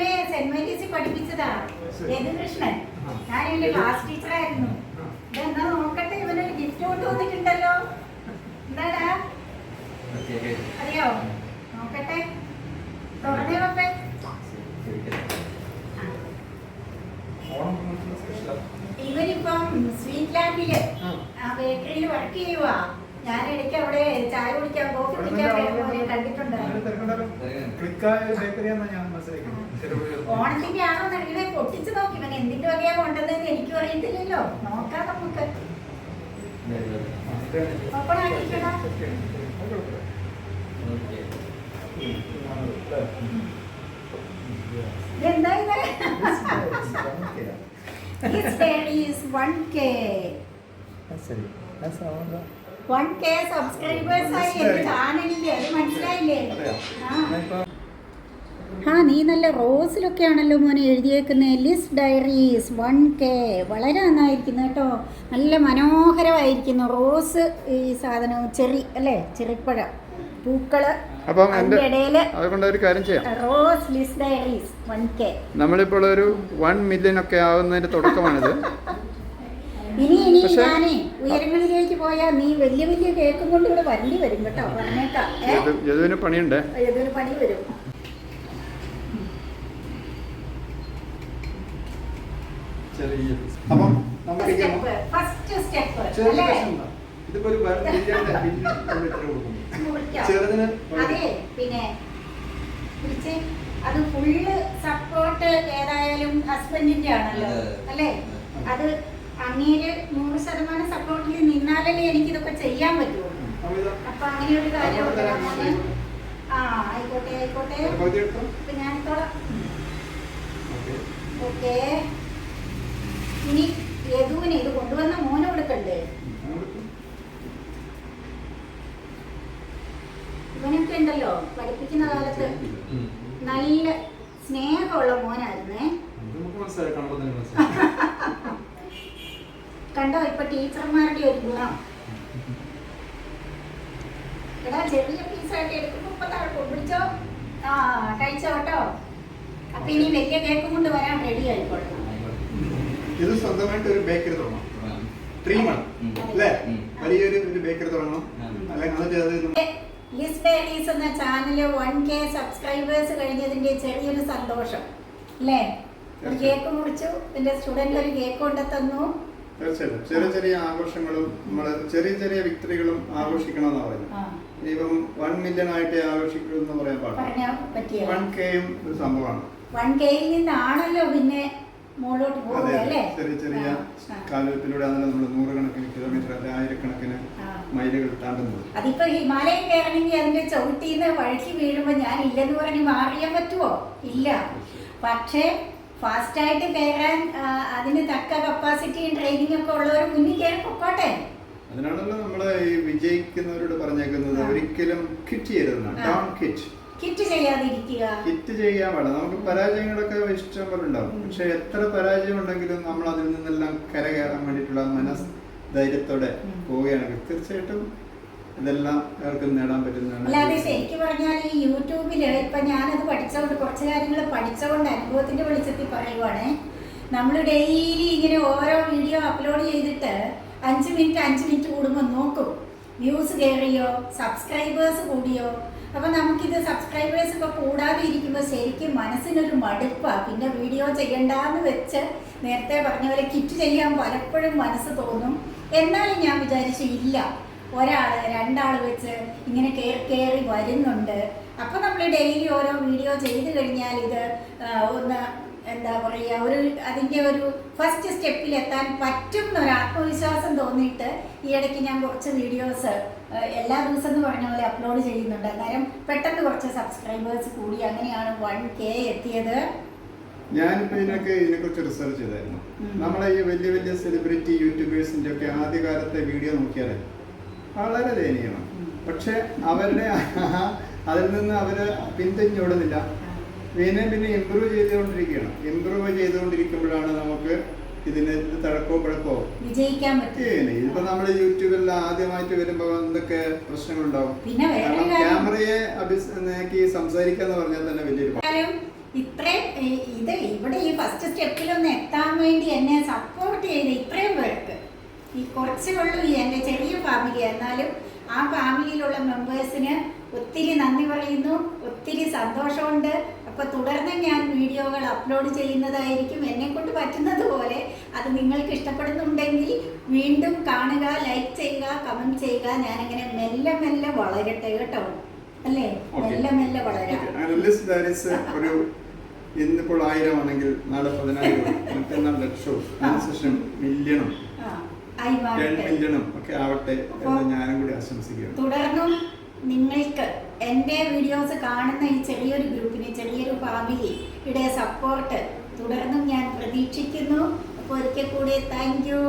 ഇവനെ സെന്റ് മേരീസിൽ പഠിപ്പിച്ചതാ രഘുകൃഷ്ണൻ. ഞാൻ എന്റെ ക്ലാസ് ടീച്ചറായിരുന്നു. ഇതെന്നാ നോക്കട്ടെ, ഇവനൊരു ഗിഫ്റ്റ് കൊണ്ടുവന്നിട്ടുണ്ടല്ലോ. എന്താടാ അറിയോ? നോക്കട്ടെ, തുറന്നേ പപ്പേ. ഇവനിപ്പം സ്വീറ്റ് ലാബില് ബേക്കറിയിൽ വർക്ക് ചെയ്യുവാ. ഞാൻ ഇടയ്ക്ക് അവിടെ ചായ കുടിക്കാൻ കോഫി കുടിക്കാൻ കണ്ടിട്ടുണ്ടായിരുന്നു. ഓണത്തിന്റെ ആണോ എന്നറിയില്ല, പൊട്ടിച്ചു നോക്കി. ഇവൻ എന്തിന്റെ വകയാ കൊണ്ടുവന്നതെന്ന് എനിക്കും അറിയത്തില്ലല്ലോ. നോക്കാം നമുക്ക്. ഓപ്പണാക്കിക്കടാ. എന്താ ഇത്? His daddy is 1K. 1K subscribers ആയി എന്റെ ചാനലില്. അത് മനസ്സിലായില്ലേ? നീ നല്ല റോസിലൊക്കെയാണല്ലോ മോനെ എഴുതിയേക്കുന്നത്. Liz diaries 1K. വളരെ നന്നായിരിക്കുന്നു കേട്ടോ. നല്ല മനോഹരമായിരിക്കുന്നു. റോസ് ഈ സാധനം ചെറി അല്ലേ, ചെറിപ്പഴം പൂക്കള്. അപ്പം അതുകൊണ്ട് ഒരു കാര്യം ചെയ്യാം. Rose Liz diaries 1K. നമ്മളിപ്പോൾ ഒരു 1 മില്യൺ ഒക്കെ ആവുന്നതിന്റെ തുടക്കമാണിത്. ഇനി ഞാനേ ഉയരങ്ങളിലേക്ക് പോയാൽ നീ വലിയ വലിയ കേക്കും കൊണ്ട് ഇവിടെ വണ്ടി വരും കേട്ടോ. പറഞ്ഞേക്കാം. യദുവിന് പണിയുണ്ട്. യദുവിന് പണി വരും. ഫസ്റ്റ് സ്റ്റെപ്പ് അതെ. പിന്നെ അത് ഫുള്ള് സപ്പോർട്ട് ഏതായാലും ഹസ്ബൻഡിന്റെ ആണല്ലോ അല്ലേ. അത് അങ്ങേര് 100% സപ്പോർട്ടിൽ നിന്നാലല്ലേ എനിക്കിതൊക്കെ ചെയ്യാൻ പറ്റുള്ളൂ. അപ്പൊ അങ്ങനെ ഒരു കാര്യം ആയിക്കോട്ടെ ആയിക്കോട്ടെ. അപ്പൊ ഞാനിത്തോളാം. ഓക്കെ. ഇനി യദുവിന് ഇത് കൊണ്ടുവന്ന മോനെ കൊടുക്കണ്ടേ? ഇവനൊക്കെ ഉണ്ടല്ലോ പഠിപ്പിക്കുന്ന കാലത്ത് നല്ല സ്നേഹമുള്ള മോനായിരുന്നേ. കണ്ടോ ഇപ്പൊ ടീച്ചർമാരുടെ ഒരു ഗുണം. എടാ ചെറിയ പീസായിട്ട് എടുക്കുമ്പോ ഇപ്പൊ താഴെ പിടിച്ചോ. കഴിച്ചോ കേട്ടോ. അപ്പൊ ഇനി വലിയ കേക്കും കൊണ്ട് വരാൻ റെഡി ആയിക്കോട്ടെ. ഇത് സ്വന്തമായിട്ട് ഒരു ബേക്കറി തുടങ്ങണം. വലിയൊരു ബേക്കറി തുടങ്ങണം. ലിസ് ഡയറീസ് എന്ന ചാനല് 1K സബ്സ്ക്രൈബേഴ്സ് കഴിഞ്ഞതിന്റെ ചെറിയൊരു സന്തോഷം അല്ലേ. ഒരു കേക്ക് മുറിച്ചു. എന്റെ സ്റ്റുഡന്റ് ഒരു കേക്ക് കൊണ്ട് തന്നു. തീർച്ചയായിട്ടും ചെറിയ ചെറിയ ആഘോഷങ്ങളും നമ്മള് ചെറിയ ചെറിയ വിക്ടറികളും ആഘോഷിക്കണമെന്നാ പറയുന്നത്. ഇപ്പം 1 മില്യൺ ആയിട്ട് ആഘോഷിക്കുമെന്ന് പറയാൻ പാടില്ല. 1K ഒരു സംഭവമാണ്. 1Kയിൽ നിന്നാണല്ലോ പിന്നെ മുകളിലോട്ട് പോകുന്നത് അല്ലേ. ചെറിയ ചെറിയ കാൽവെപ്പിലൂടെ നമ്മൾ 100 കണക്കിന് കിലോമീറ്റർ അല്ലെ 1000 മൈലുകൾ താണ്ടുന്നത്. അതിപ്പോ ഹിമാലയം കയറണമെങ്കിൽ അതിന്റെ ചവിട്ടിന്ന് വഴുക്കി വീഴുമ്പോ ഞാൻ ഇല്ലെന്ന് പറഞ്ഞ് മാറിയാൻ പറ്റുമോ? ഇല്ല. പക്ഷേ ഫാസ്റ്റായിട്ട് കയറാൻ അതിന് തക്ക കപ്പാസിറ്റിയും ട്രെയിനിങ് ഒക്കെ ഉള്ളവർ മുന്നിൽ കയറി പൊക്കോട്ടെ. അതിനാണല്ലോ നമ്മള് ഈ വിജയിക്കുന്നവരോട് പറഞ്ഞേക്കുന്നത് ഒരിക്കലും കിറ്റ് ചെയ്യരുതെന്നാണ്. കിറ്റ് ചെയ്യാതിരിക്കുക. കിറ്റ് ചെയ്യാൻ പാടില്ല. നമുക്ക് പരാജയങ്ങളൊക്കെ ഇഷ്ടം പോലെ ഉണ്ടാവും. പക്ഷെ എത്ര പരാജയം ഉണ്ടെങ്കിലും നമ്മൾ അതിൽ നിന്നെല്ലാം കരകയറാൻ വേണ്ടിയിട്ടുള്ള മനസ്ധൈര്യത്തോടെ പോവുകയാണെങ്കിൽ തീർച്ചയായിട്ടും ഇതെല്ലാം ആർക്കും നേടാൻ പറ്റുന്നതാണ്. അല്ലാതെ ശരിക്കും പറഞ്ഞാൽ ഈ യൂട്യൂബില് ഇപ്പൊ ഞാനത് പഠിച്ചതുകൊണ്ട് കുറച്ച് കാര്യങ്ങൾ പഠിച്ചതുകൊണ്ട് അനുഭവത്തിന്റെ വെളിച്ചത്തിൽ പറയുവാണ്. നമ്മൾ ഡെയിലി ഇങ്ങനെ ഓരോ വീഡിയോ അപ്ലോഡ് ചെയ്തിട്ട് 5 മിനിറ്റ് കൂടുമ്പോൾ നോക്കും വ്യൂസ് കയറിയോ, സബ്സ്ക്രൈബേഴ്സ് കൂടിയോ. അപ്പൊ നമുക്കിത് സബ്സ്ക്രൈബേഴ്സ് ഒക്കെ കൂടാതെ ഇരിക്കുമ്പോൾ ശരിക്കും മനസ്സിനൊരു മടുപ്പാ. പിന്നെ വീഡിയോ ചെയ്യണ്ടെന്ന് വെച്ച് നേരത്തെ പറഞ്ഞ പോലെ കിറ്റ് ചെയ്യാൻ പലപ്പോഴും മനസ്സ് തോന്നും. എന്നാലും ഞാൻ വിചാരിച്ചു ഇല്ല, 1 2 വെച്ച് ഇങ്ങനെ കയറി വരുന്നുണ്ട്. അപ്പൊ നമ്മൾ ഡെയിലി ഓരോ വീഡിയോ ചെയ്ത് കഴിഞ്ഞാൽ ഇത് ഒന്ന് എന്താ പറയുക, അതിൻ്റെ ഒരു ഫസ്റ്റ് സ്റ്റെപ്പിൽ എത്താൻ പറ്റും എന്നൊരു ആത്മവിശ്വാസം തോന്നിയിട്ട് ഈ ഇടയ്ക്ക് ഞാൻ കുറച്ച് വീഡിയോസ് എല്ലാ ദിവസം എന്ന് പറഞ്ഞ പോലെ അപ്ലോഡ് ചെയ്യുന്നുണ്ട്. അന്നേരം പെട്ടെന്ന് കുറച്ച് സബ്സ്ക്രൈബേഴ്സ് കൂടി. അങ്ങനെയാണ് 1K എത്തിയത്. ഞാനിപ്പോ ഇതിനെക്കുറിച്ച് റിസർച്ച് ചെയ്തായിരുന്നു. നമ്മളെ ഈ വലിയ വലിയ സെലിബ്രിറ്റി യൂട്യൂബേഴ്സിന്റെ ഒക്കെ ആദ്യകാലത്തെ വീഡിയോ നോക്കിയാൽ വളരെ ദയനീയമാണ്. പക്ഷെ അവരുടെ അതിൽ നിന്ന് അവര് പിന്തിരിഞ്ഞോടുന്നില്ല. പിന്നെ ഇമ്പ്രൂവ് ചെയ്തുകൊണ്ടിരിക്കുമ്പോഴാണ് നമുക്ക് ഇതിന് തഴക്കോ പിഴക്കോ വിജയിക്കാൻ പറ്റും. ഇതിപ്പോ നമ്മള് യൂട്യൂബിൽ ആദ്യമായിട്ട് വരുമ്പോ എന്തൊക്കെ പ്രശ്നങ്ങളുണ്ടാവും. കാരണം ക്യാമറയെ നോക്കി സംസാരിക്കാന്ന് പറഞ്ഞാൽ തന്നെ വലിയൊരു ഇത്രയും ഇത് ഇവിടെ ഈ ഫസ്റ്റ് സ്റ്റെപ്പിലൊന്ന് എത്താൻ വേണ്ടി എന്നെ സപ്പോർട്ട് ചെയ്ത് ഇത്രയും പേർക്ക് ഈ കുറച്ചേ ഉള്ളൂ ഈ എൻ്റെ ചെറിയ ഫാമിലി, എന്നാലും ആ ഫാമിലിയിലുള്ള മെമ്പേഴ്സിന് ഒത്തിരി നന്ദി പറയുന്നു, ഒത്തിരി സന്തോഷമുണ്ട്. അപ്പോൾ തുടർന്ന് ഞാൻ വീഡിയോകൾ അപ്ലോഡ് ചെയ്യുന്നതായിരിക്കും എന്നെക്കൊണ്ട് പറ്റുന്നത് പോലെ. അത് നിങ്ങൾക്ക് ഇഷ്ടപ്പെടുന്നുണ്ടെങ്കിൽ വീണ്ടും കാണുക, ലൈക്ക് ചെയ്യുക, കമൻറ്റ് ചെയ്യുക. ഞാനങ്ങനെ മെല്ലെ മെല്ലെ വളരട്ടെ കേട്ടോ, അല്ലേ? മെല്ലെ മെല്ലെ വളരാം. ഒരു ഇന്നിപ്പോൾ 1000 ആണെങ്കിൽ നാളെ 10,000, മറ്റന്നാൾ 1,00,000, അതിനുശേഷം മില്യണും 10 മില്യണും ഒക്കെ ആവട്ടെ എന്ന് ഞാനും കൂടി ആശംസിക്കുകയാണ്. തുടർന്നും നിങ്ങൾക്ക് എൻ്റെ വീഡിയോസ് കാണുന്ന ഈ ചെറിയൊരു ഗ്രൂപ്പിന്, ചെറിയൊരു ഫാമിലിയുടെ സപ്പോർട്ട് തുടർന്നും ഞാൻ പ്രതീക്ഷിക്കുന്നു. അപ്പോൾ ഒരിക്കൽ കൂടി താങ്ക് യു.